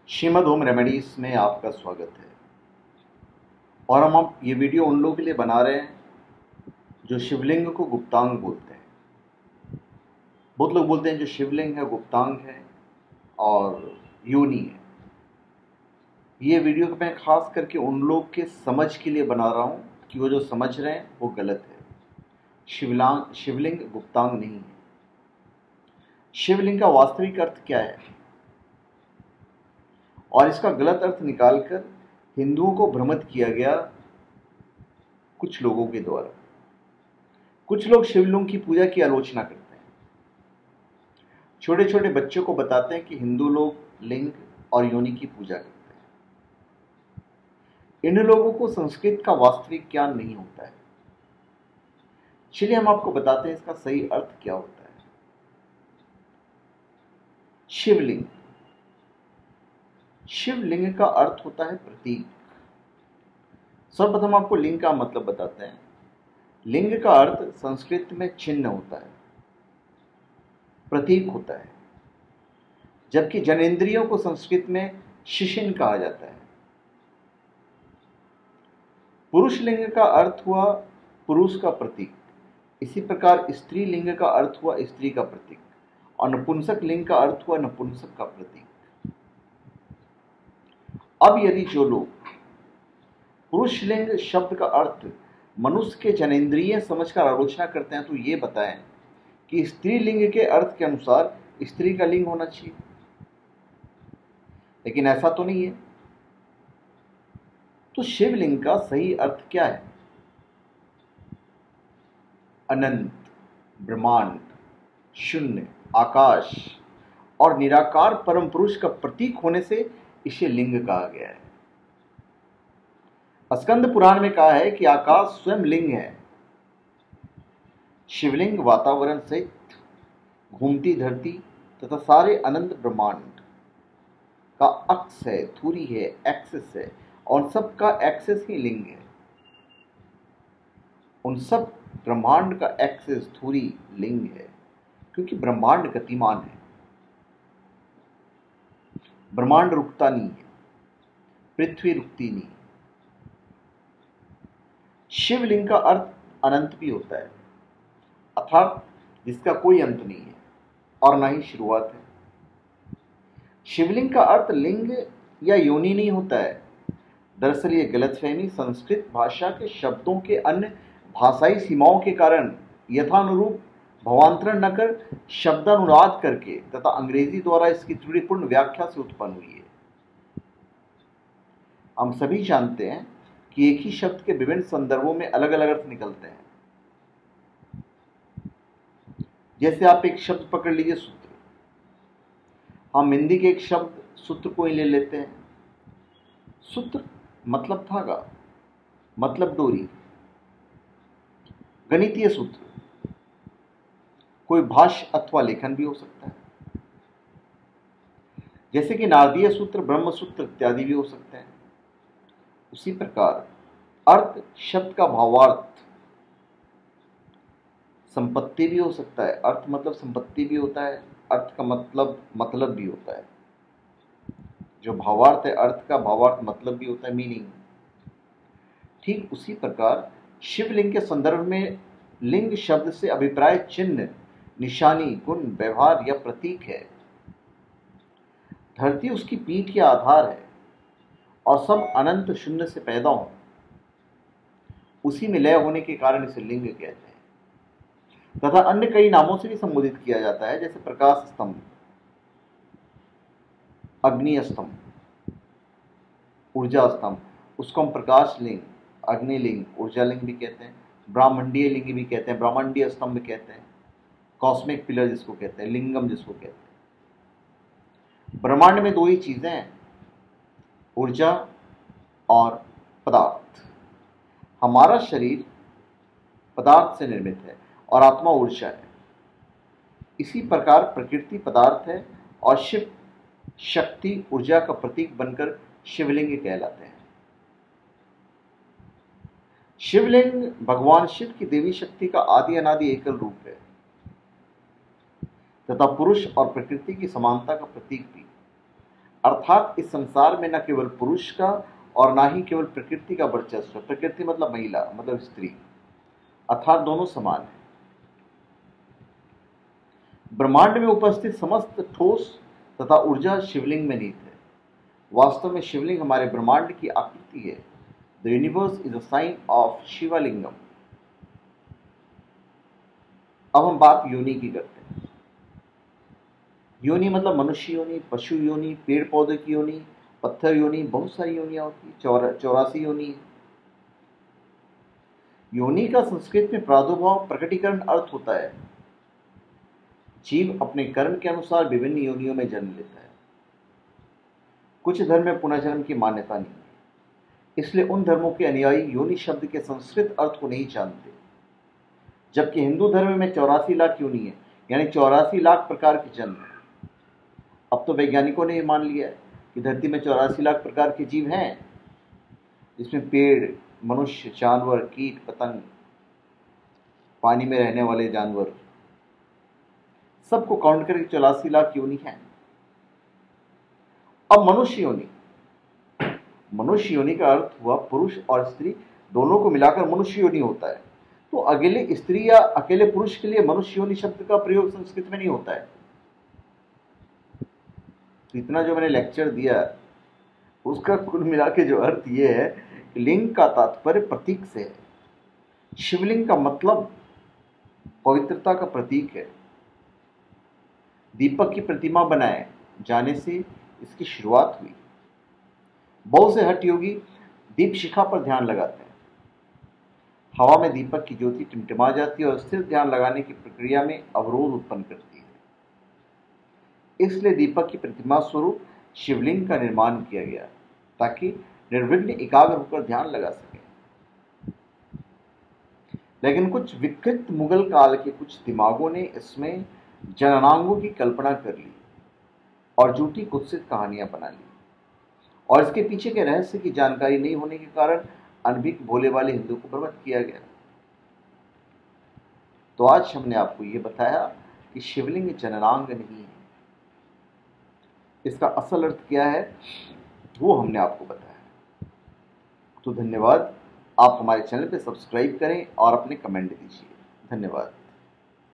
Shrimad home remedies में आपका स्वागत है। और हम अब ये वीडियो उन लोगों के लिए बना रहे हैं जो शिवलिंग को गुप्तांग बोलते हैं। बहुत लोग बोलते हैं जो शिवलिंग है गुप्तांग है और योनि है। ये वीडियो मैं खास करके उन लोग के समझ के लिए बना रहा हूँ कि वो जो समझ रहे हैं वो गलत है। शिवलिंग गुप्तांग नहीं है। शिवलिंग का वास्तविक अर्थ क्या है और इसका गलत अर्थ निकालकर हिंदुओं को भ्रमित किया गया कुछ लोगों के द्वारा। कुछ लोग शिवलिंग की पूजा की आलोचना करते हैं। छोटे छोटे बच्चों को बताते हैं कि हिंदू लोग लिंग और योनि की पूजा करते हैं। इन लोगों को संस्कृत का वास्तविक ज्ञान नहीं होता है। चलिए हम आपको बताते हैं इसका सही अर्थ क्या होता है। शिवलिंग शिवलिंग का अर्थ होता है प्रतीक। सर्वप्रथम आपको लिंग का मतलब बताते हैं। लिंग का अर्थ संस्कृत में चिन्ह होता है, प्रतीक होता है, जबकि जनेंद्रियों को संस्कृत में शिशिन कहा जाता है। पुरुष लिंग का अर्थ हुआ पुरुष का प्रतीक। इसी प्रकार स्त्री लिंग का अर्थ हुआ स्त्री का प्रतीक और नपुंसक लिंग का अर्थ हुआ नपुंसक का प्रतीक। अब यदि जो लोग पुरुष लिंग शब्द का अर्थ मनुष्य के जनेंद्रिय समझकर आलोचना करते हैं तो ये बताएं कि स्त्री लिंग के अर्थ के अनुसार स्त्री का लिंग होना चाहिए, लेकिन ऐसा तो नहीं है। तो शिवलिंग का सही अर्थ क्या है? अनंत, ब्रह्मांड, शून्य, आकाश और निराकार परम पुरुष का प्रतीक होने से इसे लिंग कहा गया है। स्कंद पुराण में कहा है कि आकाश स्वयं लिंग है। शिवलिंग वातावरण सहित घूमती धरती तथा सारे अनंत ब्रह्मांड का अक्ष है, धुरी है, एक्सिस है और सबका एक्सिस ही लिंग है। उन सब ब्रह्मांड का एक्सिस, धुरी लिंग है, क्योंकि ब्रह्मांड गतिमान है। ब्रह्मांड रुकता नहीं है, पृथ्वी रुकती नहीं। शिवलिंग का अर्थ अनंत भी होता है, अर्थात जिसका कोई अंत नहीं है और ना ही शुरुआत है। शिवलिंग का अर्थ लिंग या योनि नहीं होता है। दरअसल ये गलतफहमी संस्कृत भाषा के शब्दों के अन्य भाषाई सीमाओं के कारण यथानुरूप भावांतरण न कर शब्दानुवाद करके तथा अंग्रेजी द्वारा इसकी त्रुटिपूर्ण व्याख्या से उत्पन्न हुई है। हम सभी जानते हैं कि एक ही शब्द के विभिन्न संदर्भों में अलग अलग अर्थ निकलते हैं। जैसे आप एक शब्द पकड़ लीजिए, सूत्र। हम हिंदी के एक शब्द सूत्र को ही ले लेते हैं। सूत्र मतलब धागा, मतलब डोरी। गणितीय सूत्र कोई भाष्य अथवा लेखन भी हो सकता है, जैसे कि नारदीय सूत्र, ब्रह्म सूत्र इत्यादि भी हो सकते हैं। उसी प्रकार अर्थ शब्द का भावार्थ संपत्ति भी हो सकता है। अर्थ मतलब संपत्ति भी होता है, अर्थ का मतलब भी होता है। जो भावार्थ है, अर्थ का भावार्थ मतलब भी होता है, मीनिंग। ठीक उसी प्रकार शिवलिंग के संदर्भ में लिंग शब्द से अभिप्राय चिन्ह, निशानी, गुण, व्यवहार या प्रतीक है। धरती उसकी पीठ या आधार है और सब अनंत शून्य से पैदा हो, उसी में लय होने के कारण इसे लिंग कहते हैं। तथा अन्य कई नामों से भी संबोधित किया जाता है, जैसे प्रकाश स्तंभ, अग्नि स्तंभ, ऊर्जा स्तंभ। उसको हम प्रकाश लिंग, अग्निलिंग, ऊर्जा लिंग भी कहते हैं, ब्राह्मंडीय लिंग भी कहते हैं, ब्राह्मंडीय स्तंभ कहते हैं, कॉस्मिक पिलर जिसको कहते हैं, लिंगम जिसको कहते हैं। ब्रह्मांड में दो ही चीजें हैं, ऊर्जा और पदार्थ। हमारा शरीर पदार्थ से निर्मित है और आत्मा ऊर्जा है। इसी प्रकार प्रकृति पदार्थ है और शिव शक्ति ऊर्जा का प्रतीक बनकर शिवलिंग कहलाते हैं। शिवलिंग भगवान शिव की देवी शक्ति का आदि अनादि एकल रूप है तथा पुरुष और प्रकृति की समानता का प्रतीक भी। अर्थात इस संसार में न केवल पुरुष का और ना ही केवल प्रकृति का वर्चस्व, प्रकृति मतलब महिला मतलब स्त्री, अर्थात दोनों समान है। ब्रह्मांड में उपस्थित समस्त ठोस तथा ऊर्जा शिवलिंग में निहित है। वास्तव में शिवलिंग हमारे ब्रह्मांड की आकृति है। The universe is a sign of Shivalingam. अब हम बात योनि की करते हैं। योनि मतलब मनुष्य योनि, पशु योनि, पेड़ पौधे की योनि, पत्थर योनि, बहुत सारी योनियां होती है, 84 योनि है। योनि का संस्कृत में प्रादुर्भाव प्रकटीकरण अर्थ होता है। जीव अपने कर्म के अनुसार विभिन्न योनियों में जन्म लेता है। कुछ धर्म में पुनर्जन्म की मान्यता नहीं है, इसलिए उन धर्मों के अनुयायी योनि शब्द के संस्कृत अर्थ को नहीं जानते। जबकि हिंदू धर्म में 84 लाख योनि है, यानी 84 लाख प्रकार के जन्म है। अब तो वैज्ञानिकों ने मान लिया है कि धरती में 84 लाख प्रकार के जीव हैं, जिसमें पेड़, मनुष्य, जानवर, कीट पतंग, पानी में रहने वाले जानवर, सबको काउंट करके 84 लाख योनि हैं। अब मनुष्य योनि, मनुष्य योनि का अर्थ हुआ पुरुष और स्त्री दोनों को मिलाकर मनुष्य योनि होता है। तो अकेले स्त्री या अकेले पुरुष के लिए मनुष्य योनि शब्द का प्रयोग संस्कृत में नहीं होता है। तो इतना जो मैंने लेक्चर दिया उसका कुल मिला के जो अर्थ ये है कि लिंग का तात्पर्य प्रतीक से है। शिवलिंग का मतलब पवित्रता का प्रतीक है। दीपक की प्रतिमा बनाए जाने से इसकी शुरुआत हुई। बहुत से हठ योगी दीप शिखा पर ध्यान लगाते हैं। हवा में दीपक की ज्योति टिमटिमा जाती है और स्थिर ध्यान लगाने की प्रक्रिया में अवरोध उत्पन्न करती है। इसलिए दीपक की प्रतिमा स्वरूप शिवलिंग का निर्माण किया गया ताकि निर्विघ्न एकाग्र होकर ध्यान लगा सके। लेकिन कुछ विकृत मुगल काल के कुछ दिमागों ने इसमें जननांगों की कल्पना कर ली और झूठी कुत्सित कहानियां बना ली, और इसके पीछे के रहस्य की जानकारी नहीं होने के कारण अनभिज्ञ भोले वाले हिंदू को भ्रमित किया गया। तो आज हमने आपको ये बताया कि शिवलिंग जननांग नहीं है। इसका असल अर्थ क्या है वो हमने आपको बताया। तो धन्यवाद। आप हमारे चैनल पे सब्सक्राइब करें और अपने कमेंट दीजिए। धन्यवाद।